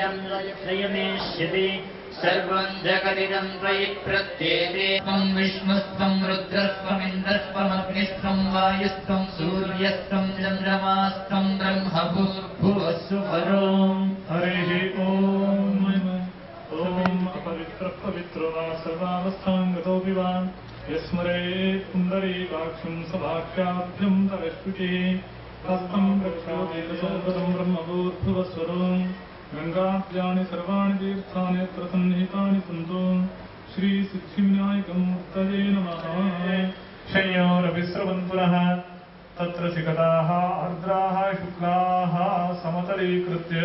संयमेष्यति सर्वं जगदिदं त्वयि प्रत्येते त्वं विष्णुस्त्वं रुद्रस्त्वमिन्द्रस्त्वमग्निस्त्वं वायुस्त्वं सूर्यस्त्वं चन्द्रमास्त्वं ब्रह्मभूर्भुवस्सुवरो हरिः ॐ अपवित्रो वा सर्वावस्थां गतोऽपि वा यस्मरेत् पुण्डरीकाक्षं सभाख्याभ्यं तरश्रुचिः हस्तं प्रक्षादेशोपदं ब्रह्मभूर्भुवस्वरो गंगाद्यानि सर्वाणि तीर्थानि यत्र सन्निहितानि सन्तो श्रीसिद्धिविनायकमूर्तये नमः। शय्योरविस्रवन्पुरः तत्र सिकताः आर्द्राः शुक्लाः समतलीकृत्य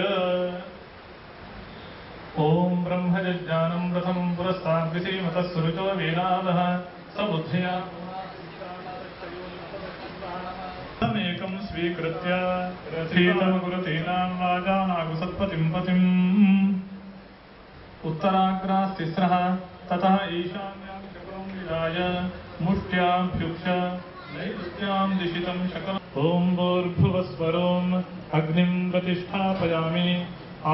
ॐ ब्रह्मजज्ञानं प्रथमं पुरस्ताद्विषीमतः सुरुचो वेदादः स बुद्ध्या तमेकं स्वीकृत्य रथीतमगुरुतीनां वाजानागुसत्पतिं पतिम् उत्तराग्रास्तिस्रः ततः ईशान्यां चक्रं विदाय मुष्ट्याभ्युक्ष नैऋत्यां दिशितं शकलम् ॐ भूर्भुवस्वरोम् अग्निं प्रतिष्ठापयामि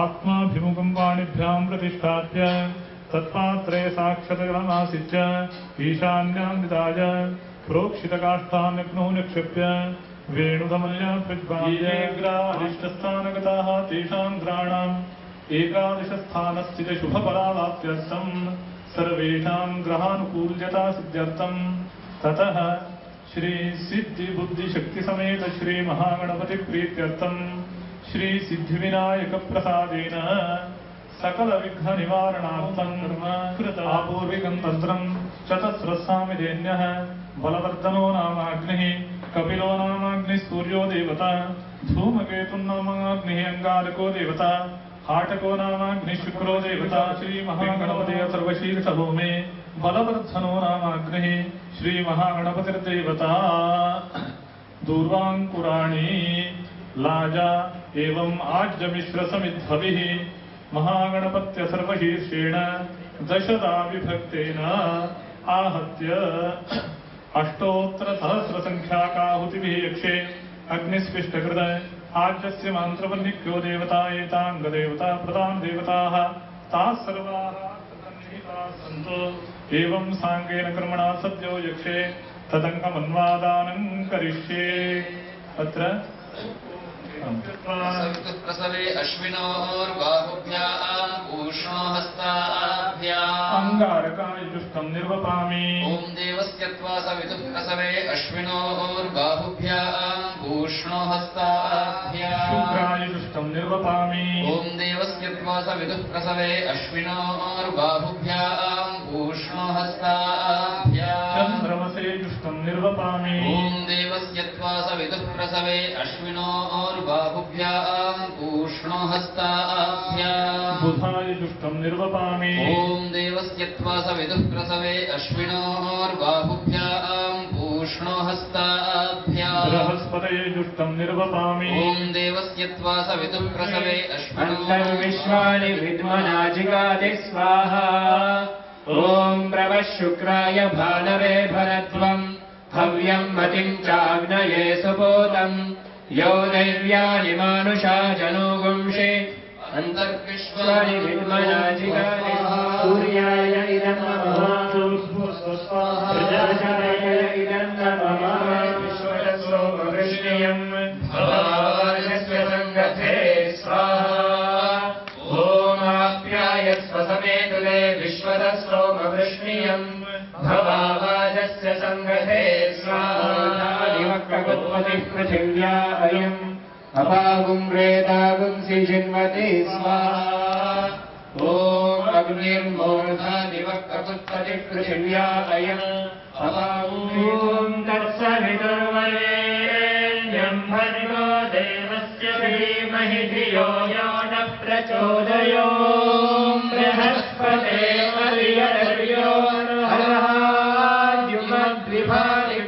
आत्माभिमुखं पाणिभ्यां प्रतिष्ठाप्य तत्पात्रे साक्षतजलमासिच्य ईशान्यां विदाय प्रोक्षितकाष्ठान्यग्नौ निक्षिप्य वेणुधमल्यप्रज्वाल्येग्राधिष्ठस्थानगताः तेषां ग्राणाम् एकादशस्थानस्थित शुभफलावाप्त्यर्थं सर्वेषां ग्रहानुकूल्यता सिद्ध्यर्थं ततः श्री सिद्धि बुद्धिशक्ति समेत श्री महागणपति प्रीत्यर्थं श्री सिद्धिविनायक प्रसादेन सकल विघ्न निवारणार्थं कृत आपूर्विकं तन्त्रं चतस्रस्सामिदेन्यः बलवर्धनो नाम अग्निः कपिलो नाम अग्निः सूर्यो देवता धूमकेतुर्नाम अग्निः अंगारको देवता हाटको नाम अग्निः शुक्रो देवता श्री महागणपति सर्वशीर्षभूमे बलवर्धनो नाम अग्निः श्री महागणपतिर्देवता दूर्वांकुराणि लाजा एवं आज्यमिश्रसमिद्धभिः महागणपत्य सर्वशीर्षेण दशदा विभक्तेन आहत्य अष्टोत्तरसहस्रसङ्ख्याकाहुतिभिः यक्षे अग्निस्पिष्टकृत आज्यस्य मन्त्रवन्निक्यो देवता एताङ्गदेवता प्रधानदेवताः ताः सर्वाः तदन्निहिताः सन्तो एवं साङ्गेन कर्मणा सद्यो यक्षे तदङ्गमन्वादानं करिष्ये अत्र प्रसवे अश्विनोर्बाहुभ्याम् पूष्णो हस्ताभ्याम् अंगारकायुष्टं निर्वपामि ॐ देवस्य त्वा सवितुः प्रसवे अश्विनोर्बाहुभ्याम् पूष्णो हस्ताभ्याम् शुक्रायुष्टं निर्वपामि ॐ देवस्य त्वा सवितुः प्रसवे अश्विनोर्बाहुभ्याम् पूष्णो हस्ताभ्याम् चन्द्रमसेयुष्टं निर्वपामि ॐ देवस्य त्वा सवितुः प्रसवे अश्विनोर्बाहुभ्याम् पूष्णो हस्ताभ्याम् बुधायुष्टं निर्वपामि ॐ देवस्य त्वा सवितुः प्रसवे अश्विनोर्बाहुभ्याम् पूष्णो हस्ताभ्याम् बृहस्पतयेजुष्टं निर्वपामि ॐ देवस्य त्वा सवितुः प्रसवे अन्तर्विश्वानि विद्मनाजिगादि स्वाहा ॐ प्रवः शुक्राय भानवे भरध्वम् हव्यं मतिं चाग्नये सुपोतम् यो दैव्यानि मानुषा जनोगुंषे अन्तर्विश्वानि विद्मनाजिगादि सूर्याय इदं नमः प्रजापतये इदं नमः विश्वदसोमवृष्णियम् भवाजस्य सङ्गते स्वाहा ॐ आप्याय स्वसमेतुले विश्वदसोमवृष्णियम् भवाजस्य सङ्गते स्वाहा दिवक्रगुत्पतिः पृथिव्या अयम् अपागुं रेतागुंसि जिन्वति स्वाहा ॐ अग्निर्मूर्धा दिवक्रगुत्पतिः पृथिव्या अयम् अपागुं तत्सवितुर्वरेण्यं भर्गो देवस्य धीमहि धियो यो न प्रचोदयात् बृहस्पते अर्यर्यो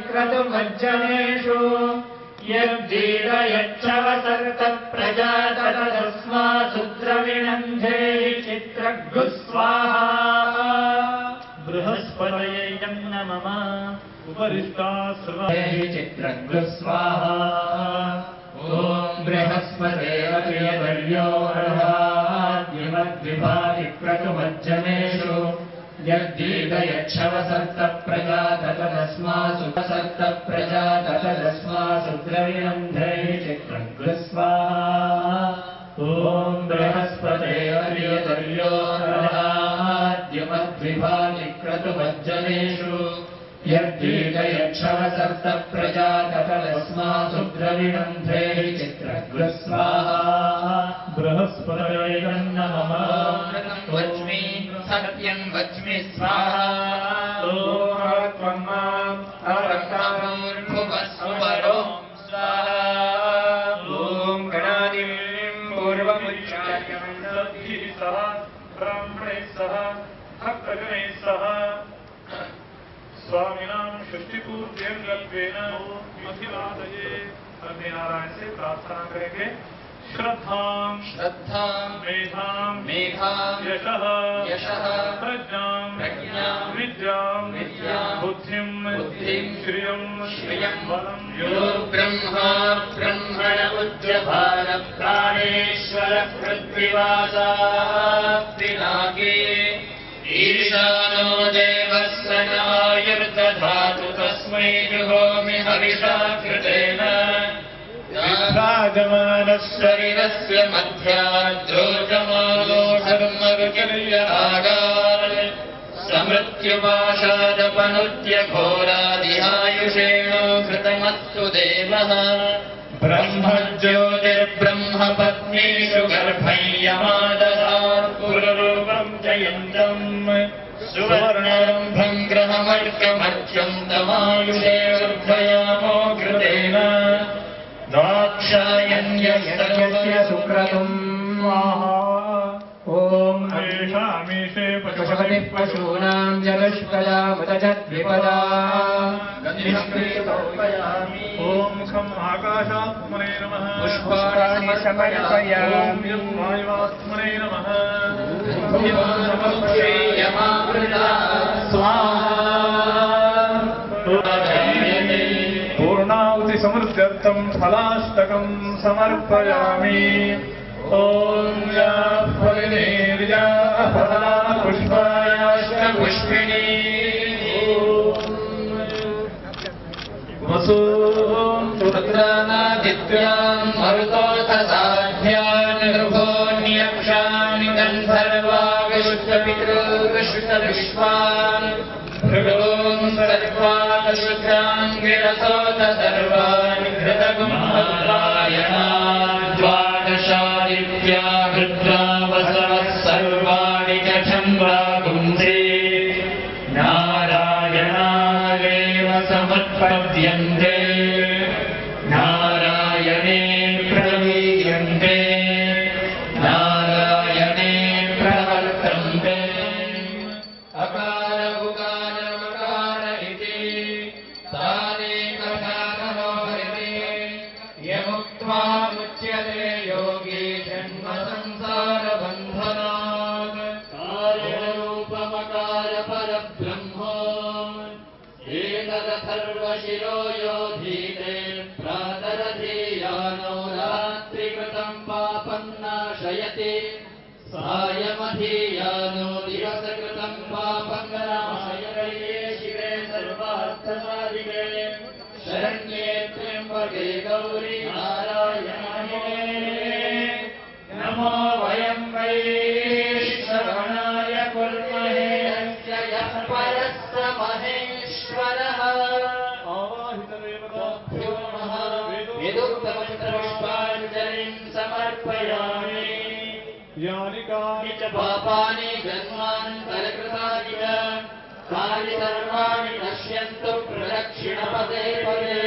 क्रतुमज्जनेषु यद्दीरयच्छवसर्तप्रजाततस्मात्सुद्रविणन्धे चित्रगुस्वाहा बृहस्पतये नमः उपरिष्टा सर्वा चित्रगुस्वाहा ॐ बृहस्पते प्रियवर्यो मद्विभाति क्रतुमज्जनेषु यद्दीर्घयच्छवसर्तप्रजाततदस्मासु सर्तप्रजाततदस्मासु द्रविणन्धैः चित्रग्रस्वाहा ॐ बृहस्पते अर्यतर्यो रहाद्यमद्विभाति क्रतुमज्जनेषु यद्दीर्घयच्छवसर्तप्रजाततदस्मासु द्रविणन्धैः चित्रग्रस्वाहा बृहस्पतये नमः वच्मि सत्यं वच्मि स्वाहा भूर्भुवस्वरो स्वाहा ॐ गणादिं पूर्वमुच्चार्यं सह ब्राह्मणैः सह भक्तजनैः सह स्वामिनां षष्टिपूर्त्यं कल्पेन अभिवादये। नारायण से प्रार्थना करेंगे। श्रद्धां मेधां यशः प्रज्ञां विद्यां बुद्धिं श्रियं बलं यो ब्रह्मा ब्रह्मण उद्यभार प्राणेश्वर पृथ्वीवासाप्तिनागे ईशानो देवः सनायुर्दधातु तस्मै जुहोमि हविषा कृतेन शरीरस्य मध्याद्रोजमानो धर्मरुचिर्यरागात् समृत्युपाशादपनुद्य घोरादिहायुषेणो घृतमस्तु देवः ब्रह्मज्योतिर्ब्रह्मपत्नीषु गर्भय्यमादधात् पुररूपं जयन्तम् सुवर्णरम्भं ग्रहमर्कमर्क्यं तमायुषे वर्धयामो घृतेन दाक्षायण्यस्य सुक्रतुम् ॐ मेषामेषे पशुपतिः पशूनां जलुष्कजामुदजद्विपदा ॐ मुखम् आकाशात्मने नमः पुष्पाणि समर्पयामि वायुवात्मने नमः पूर्णाहुति समृद्ध्यर्थं फलाष्टकं समर्पयामि ॐ या फलिनेर्या फला पुष्पायाष्टपुष्पिणी वसूं रुद्रानादित्यान् मरुतोऽथसाध्यान् नृभोऽन्यक्षान् गन्धर्वाविष्टपितॄविष्टविश्वान् भृगून् सर्वान् शुद्रान् गिरसोऽथ सर्वान् घृतगुम्भद्रायणान् द्वादशादित्या रुद्रावसवः सर्वाणि च छन्द्रागुंसे नारायणादेव समत्पद्यन्ते नारायणे प्रवीयन्ते नारायणे प्रवर्तन्ते अकार उकार मकार इति तानेकधातनो हरिते यमुक्त्वा मुच्यते योगी जन्म संसारबन्धनात् कार्यरूपमकार परब्रह्मो एतदथर्वशिरो योधीते प्रातरधीयानो रात्रिकृतं पापं नाशयति सायमधीयानो दिवसकृतं पापं नाशयते शिवे सर्वार्थसाधिके शरण्ये त्र्यम्बके गौरी नारायणे नमो वयं वै श्रवणाय कुर्महे यस्य यः परस्य महेश्वरः आवाहितदेवताभ्यो नमः वेदोक्तमन्त्रपुष्पाञ्जलिं समर्पयामि यानि कानि च पापानि जन्मान्तरकृतानि च तानि सर्वाणि नश्यन्तु प्रदक्षिणपदे पदे